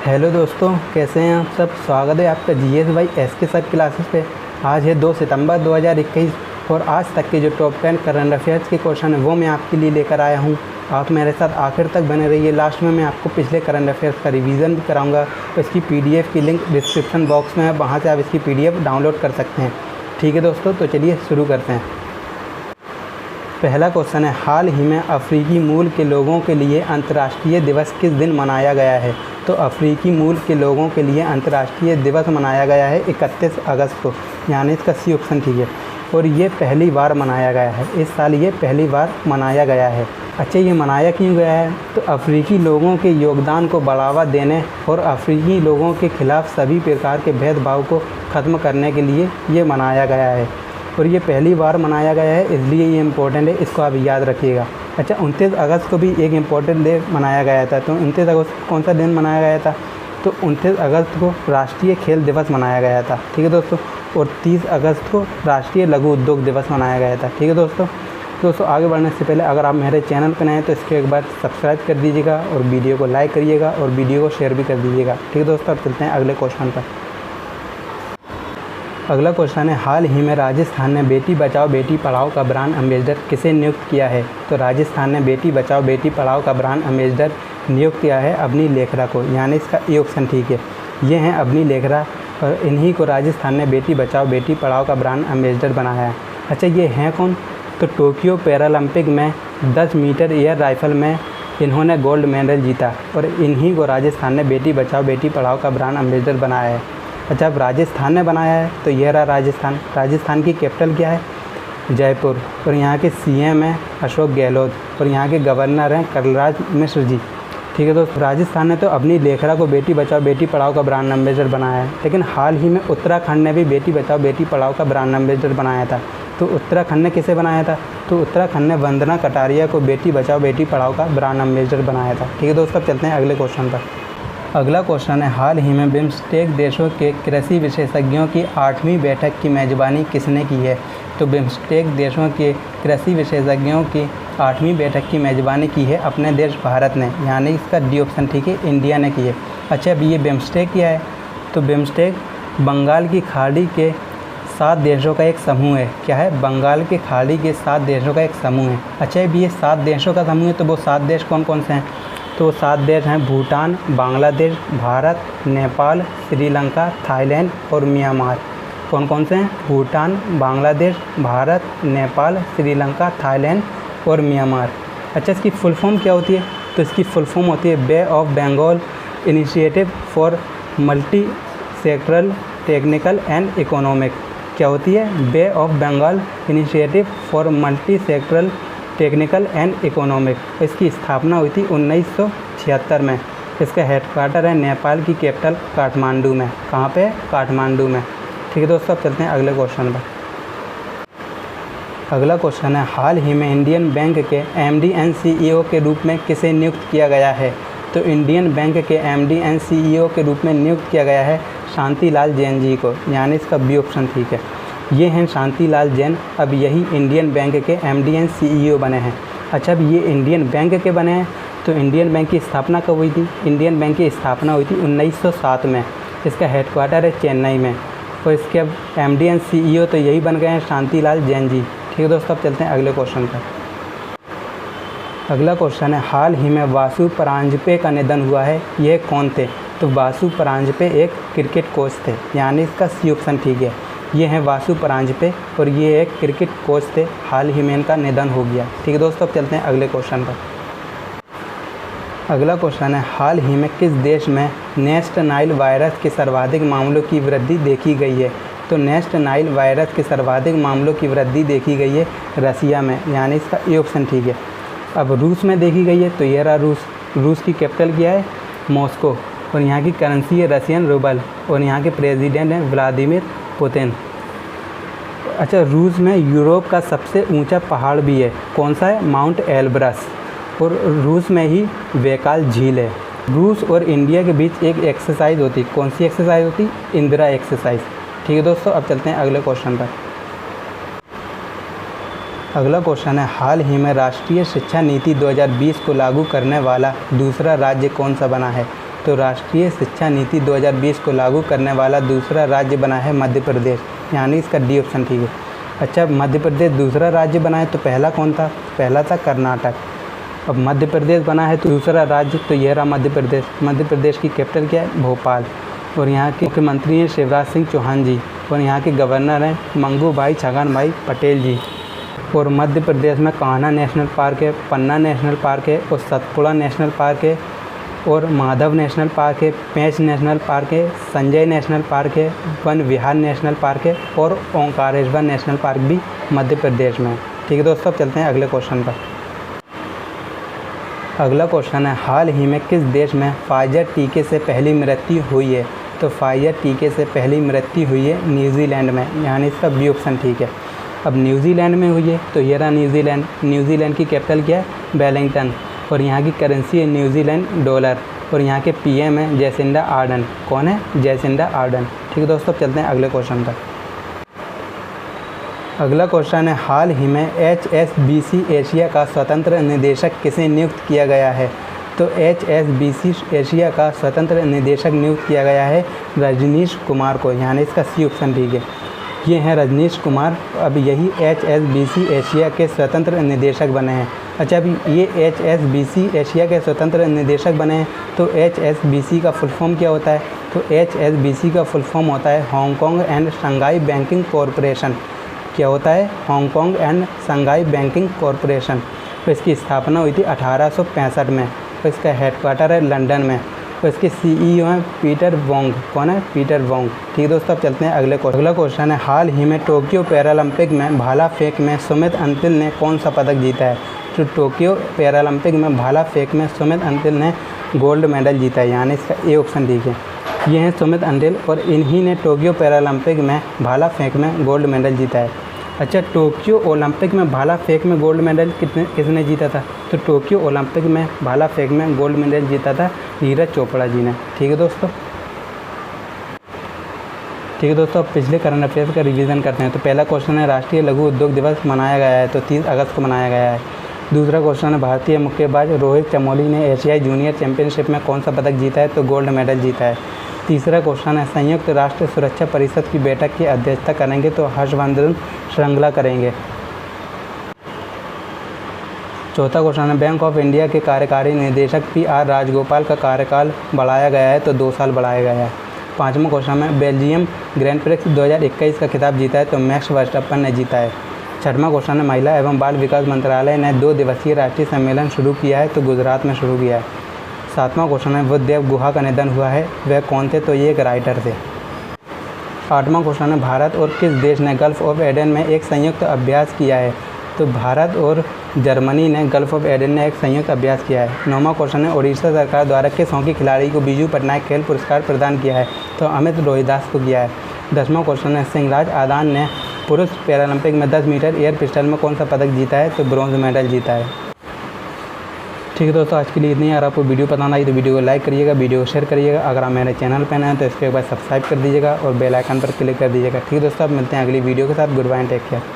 Hello दोस्तों, कैसे हैं आप सब। स्वागत है आपका GS by SK sir classes पे। आज है 2 सितंबर 2021 और आज तक के जो टॉप 10 करंट अफेयर्स के क्वेश्चन है वो मैं आपके लिए लेकर आया हूँ। आप मेरे साथ आखिर तक बने रहिए। लास्ट में मैं आपको पिछले करंट अफेयर्स का रिवीजन भी कराऊंगा। तो इसकी पीडीएफ की लिंक डिस्क्रिप्शन बॉक्स में है, वहाँ से आप इसकी पीडीएफ डाउनलोड कर सकते हैं। ठीक है दोस्तों, तो चलिए शुरू करते हैं। पहला क्वेश्चन है, हाल ही में अफ्रीकी मूल के लोगों के लिए अंतर्राष्ट्रीय दिवस किस दिन मनाया गया है। तो अफ्रीकी मूल के लोगों के लिए अंतर्राष्ट्रीय दिवस मनाया गया है 31 अगस्त को, यानी इसका सी ऑप्शन ठीक है। और ये पहली बार मनाया गया है, इस साल ये पहली बार मनाया गया है। अच्छा, ये मनाया क्यों गया है। तो अफ्रीकी लोगों के योगदान को बढ़ावा देने और अफ्रीकी लोगों के खिलाफ सभी प्रकार के भेदभाव को ख़त्म करने के लिए ये मनाया गया है। और ये पहली बार मनाया गया है, इसलिए ये इम्पोर्टेंट है, इसको आप याद रखिएगा। अच्छा, 29 अगस्त को भी एक इम्पोर्टेंट डे मनाया गया था। तो 29 अगस्त कौन सा दिन मनाया गया था। तो 29 अगस्त को राष्ट्रीय खेल दिवस मनाया गया था। ठीक है दोस्तों। और 30 अगस्त को राष्ट्रीय लघु उद्योग दिवस मनाया गया था। ठीक है दोस्तों आगे बढ़ने से पहले अगर आप मेरे चैनल पर नए हैं तो इसको एक बार सब्सक्राइब कर दीजिएगा और वीडियो को लाइक करिएगा और वीडियो को शेयर भी कर दीजिएगा। ठीक है दोस्तों, अब चलते हैं अगले क्वेश्चन पर। अगला क्वेश्चन है, हाल ही में राजस्थान ने बेटी बचाओ बेटी पढ़ाओ का ब्रांड एम्बेसडर किसे नियुक्त किया है। तो राजस्थान ने बेटी बचाओ बेटी पढ़ाओ का ब्रांड एम्बेसडर नियुक्त किया है अवनी लेखरा को, यानी इसका ए ऑप्शन ठीक है। ये हैं अवनी लेखरा और इन्हीं को राजस्थान ने बेटी बचाओ बेटी पढ़ाओ का ब्रांड एम्बेसडर बनाया है। अच्छा, ये हैं कौन। तो टोक्यो पैरालंपिक में 10 मीटर एयर राइफल में इन्होंने गोल्ड मेडल जीता और इन्हीं को राजस्थान ने बेटी बचाओ बेटी पढ़ाओ का ब्रांड एम्बेसडर बनाया है। अच्छा, अब राजस्थान ने बनाया है तो यह रहा राजस्थान। राजस्थान की कैपिटल क्या है, जयपुर। और यहाँ के सीएम हैं अशोक गहलोत और यहाँ के गवर्नर हैं कलराज मिश्र जी। ठीक है दोस्तों, राजस्थान ने तो अवनी लेखरा को बेटी बचाओ बेटी पढ़ाओ का ब्रांड एम्बेसडर बनाया है। लेकिन हाल ही में उत्तराखंड ने भी बेटी बचाओ बेटी पढ़ाओ का ब्रांड एम्बेसडर बनाया था। तो उत्तराखंड ने किसे बनाया था। तो उत्तराखंड ने वंदना कटारिया को बेटी बचाओ बेटी पढ़ाओ का ब्रांड एम्बेसडर बनाया था। ठीक है दोस्तों, अब चलते हैं अगले क्वेश्चन पर। अगला क्वेश्चन है, हाल ही में बिम्स्टेक देशों के कृषि विशेषज्ञों की 8वीं बैठक की मेज़बानी किसने की है। तो बिम्स्टेक देशों के कृषि विशेषज्ञों की 8वीं बैठक की मेज़बानी की है अपने देश भारत ने, यानी इसका डी ऑप्शन ठीक है, इंडिया ने की है। अच्छा, अब ये बिम्स्टेक क्या है। तो बिम्स्टेक बंगाल की खाड़ी के 7 देशों का एक समूह है। क्या है, बंगाल के खाड़ी के 7 देशों का एक समूह है। अच्छा, अब ये 7 देशों का समूह है तो वो 7 देश कौन कौन से हैं। तो 7 देश हैं भूटान, बांग्लादेश, भारत, नेपाल, श्रीलंका, थाईलैंड और म्यांमार। कौन कौन से हैं, भूटान, बांग्लादेश, भारत, नेपाल, श्रीलंका, थाईलैंड और म्यांमार। अच्छा, इसकी फुल फॉर्म क्या होती है। तो इसकी फुल फॉर्म होती है Bay of Bengal initiative for multi sectoral technical and economic. क्या होती है, Bay of Bengal initiative for multi sectoral technical and economic. इसकी स्थापना हुई थी 1976 में। इसका हेडक्वार्टर है नेपाल की कैपिटल काठमांडू में। कहाँ पे, काठमांडू में। ठीक है दोस्तों, अब चलते हैं अगले क्वेश्चन पर। अगला क्वेश्चन है, हाल ही में इंडियन बैंक के एमडी एंड सीईओ के रूप में किसे नियुक्त किया गया है। तो इंडियन बैंक के एमडी एंड सीईओ के रूप में नियुक्त किया गया है शांतिलाल जैन जी को, यानी इसका बी ऑप्शन ठीक है। ये हैं शांतिलाल जैन, अब यही इंडियन बैंक के एमडी एंड सीईओ बने हैं। अच्छा, अब ये इंडियन बैंक के बने हैं तो इंडियन बैंक की स्थापना कब हुई थी। इंडियन बैंक की स्थापना हुई थी 1907 में। इसका हेडक्वार्टर है चेन्नई में। और इसके अब एमडी एंड सीईओ तो यही बन गए हैं शांतिलाल जैन जी। ठीक है दोस्तों, अब चलते हैं अगले क्वेश्चन पर। अगला क्वेश्चन है, हाल ही में वासु परांजपे का निधन हुआ है, यह कौन थे। तो वासु परांजपे एक क्रिकेट कोच थे, यानी इसका सी ऑप्शन ठीक है। ये हैं वासु परांजपे और ये एक क्रिकेट कोच थे, हाल ही में इनका निधन हो गया। ठीक है दोस्तों, अब चलते हैं अगले क्वेश्चन पर। अगला क्वेश्चन है, हाल ही में किस देश में नेस्ट नाइल वायरस के सर्वाधिक मामलों की वृद्धि देखी गई है। तो नेस्ट नाइल वायरस के सर्वाधिक मामलों की वृद्धि देखी गई है रसिया में, यानी इसका ए ऑप्शन ठीक है। अब रूस में देखी गई है तो यह रहा रूस। रूस की कैपिटल क्या है, मॉस्को। और यहाँ की करेंसी है रशियन रूबल और यहाँ के प्रेसिडेंट हैं व्लादिमीर पुतिन। अच्छा, रूस में यूरोप का सबसे ऊंचा पहाड़ भी है, कौन सा है, माउंट एल्ब्रस। और रूस में ही बैकाल झील है। रूस और इंडिया के बीच एक एक्सरसाइज होती, कौन सी एक्सरसाइज होती, इंदिरा एक्सरसाइज। ठीक है दोस्तों, अब चलते हैं अगले क्वेश्चन पर। अगला क्वेश्चन है, हाल ही में राष्ट्रीय शिक्षा नीति 2020 को लागू करने वाला दूसरा राज्य कौन सा बना है। तो राष्ट्रीय शिक्षा नीति 2020 को लागू करने वाला दूसरा राज्य बना है मध्य प्रदेश, यानी इसका डी ऑप्शन ठीक है। अच्छा, मध्य प्रदेश दूसरा राज्य बना है तो पहला कौन था? पहला था कर्नाटक। अब मध्य प्रदेश बना है तो दूसरा राज्य, तो यह रहा मध्य प्रदेश। मध्य प्रदेश की कैपिटल क्या है? भोपाल। और यहाँ के मुख्यमंत्री हैं शिवराज सिंह चौहान जी, और यहाँ के गवर्नर हैं मंगू भाई छगन भाई पटेल जी। और मध्य प्रदेश में कान्हा नेशनल पार्क है, पन्ना नेशनल पार्क है, और सतपुड़ा नेशनल पार्क है, और माधव नेशनल पार्क है, पेंच नेशनल पार्क है, संजय नेशनल पार्क है, वन विहार नेशनल पार्क है, और ओंकारेश्वर नेशनल पार्क भी मध्य प्रदेश में है। ठीक है दोस्तों, अब चलते हैं अगले क्वेश्चन पर। अगला क्वेश्चन है, हाल ही में किस देश में फाइजर टीके से पहली मृत्यु हुई है? तो फाइजर टीके से पहली मृत्यु हुई है न्यूजीलैंड में, यानी इसका बी ऑप्शन ठीक है। अब न्यूजीलैंड में हुई है तो ये रहा न्यूजीलैंड। न्यूजीलैंड की कैपिटल क्या है? वेलिंगटन। और यहाँ की करेंसी है न्यूजीलैंड डॉलर, और यहाँ के पीएम है जैसिंडा आर्डन। कौन है? Jacinda Ardern. ठीक है दोस्तों, चलते हैं अगले क्वेश्चन पर। अगला क्वेश्चन है, हाल ही में HSBC एशिया का स्वतंत्र निदेशक किसे नियुक्त किया गया है? तो HSBC एशिया का स्वतंत्र निदेशक नियुक्त किया गया है रजनीश कुमार को, यानी इसका सी ऑप्शन ठीक है। ये हैं रजनीश कुमार। अब यही HSBC एशिया के स्वतंत्र निदेशक बने हैं। अच्छा, अभी ये HSBC एशिया के स्वतंत्र निदेशक बने हैं तो HSBC का फुल फॉर्म क्या होता है? तो HSBC का फुल फॉर्म होता है Hong Kong and Shanghai banking corporation. क्या होता है? Hong Kong and Shanghai banking corporation. तो इसकी स्थापना हुई थी 1865 में, तो इसका हेडक्वार्टर है लंदन में, तो इसके CEO हैं पीटर वोंग। कौन है? Peter Wong. ठीक है दोस्तों, अब चलते हैं अगले क्वेश्चन। अगला क्वेश्चन है, हाल ही में टोक्यो पैरालंपिक में भाला फेंक में सुमित अंतिल ने कौन सा पदक जीता है? तो टोक्यो पैरालंपिक में भाला फेंक में सुमित अंतिल ने गोल्ड मेडल जीता है, यानी इसका ए ऑप्शन ठीक है। ये हैं सुमित अंतिल, और इन्हीं ने टोक्यो पैरालंपिक में भाला फेंक में गोल्ड मेडल जीता है। अच्छा, टोक्यो ओलंपिक में भाला फेंक में गोल्ड मेडल किसने जीता था? तो टोक्यो ओलंपिक में भाला फेंक में गोल्ड मेडल जीता था नीरज चोपड़ा जी ने। ठीक है दोस्तों, अब पिछले करंट अफेयर्स का रिवीजन करते हैं। तो पहला क्वेश्चन है, राष्ट्रीय लघु उद्योग दिवस मनाया गया है? तो 30 अगस्त को मनाया गया है। दूसरा क्वेश्चन है, भारतीय मुक्केबाज रोहित चमोली ने एशियाई जूनियर चैंपियनशिप में कौन सा पदक जीता है? तो गोल्ड मेडल जीता है। तीसरा क्वेश्चन है, संयुक्त राष्ट्र सुरक्षा परिषद की बैठक की अध्यक्षता करेंगे? तो हर्षवर्धन श्रृंगला करेंगे। चौथा क्वेश्चन है, बैंक ऑफ इंडिया के कार्यकारी निदेशक PR राजगोपाल का कार्यकाल बढ़ाया गया है? तो 2 साल बढ़ाया गया है। पाँचवा क्वेश्चन है, बेल्जियम ग्रैंड प्रिक्स 2021 का खिताब जीता है? तो मैक्स वर्स्टैपन ने जीता है। छठवां क्वेश्चन है, महिला एवं बाल विकास मंत्रालय ने 2 दिवसीय राष्ट्रीय सम्मेलन शुरू किया है? तो गुजरात में शुरू किया है। सातवां क्वेश्चन है, बुद्धदेव गुहा का निधन हुआ है, वह कौन थे? तो ये एक राइटर थे। आठवां क्वेश्चन है, भारत और किस देश ने गल्फ ऑफ एडन में एक संयुक्त अभ्यास किया है? तो भारत और जर्मनी ने गल्फ ऑफ एडन में एक संयुक्त अभ्यास किया है। नौवां क्वेश्चन है, उड़ीसा सरकार द्वारा किस हॉकी खिलाड़ी को बीजू पटनायक खेल पुरस्कार प्रदान किया है? तो अमित रोहिदास को किया है। 10वां क्वेश्चन है, सिंहराज आदान ने पुरुष पैरालंपिक में 10 मीटर एयर पिस्टल में कौन सा पदक जीता है? तो ब्रॉन्ज मेडल जीता है। ठीक है दोस्तों, आज के लिए इतनी। अगर आपको वीडियो पसंद आई तो वीडियो को लाइक करिएगा, वीडियो को शेयर करिएगा। अगर आप मेरे चैनल पर नए हैं तो इसको एक बार सब्सक्राइब कर दीजिएगा और बेल आइकन पर क्लिक कर दीजिएगा। ठीक है दोस्तों, अब मिलते हैं अगली वीडियो के साथ। Goodbye and take care.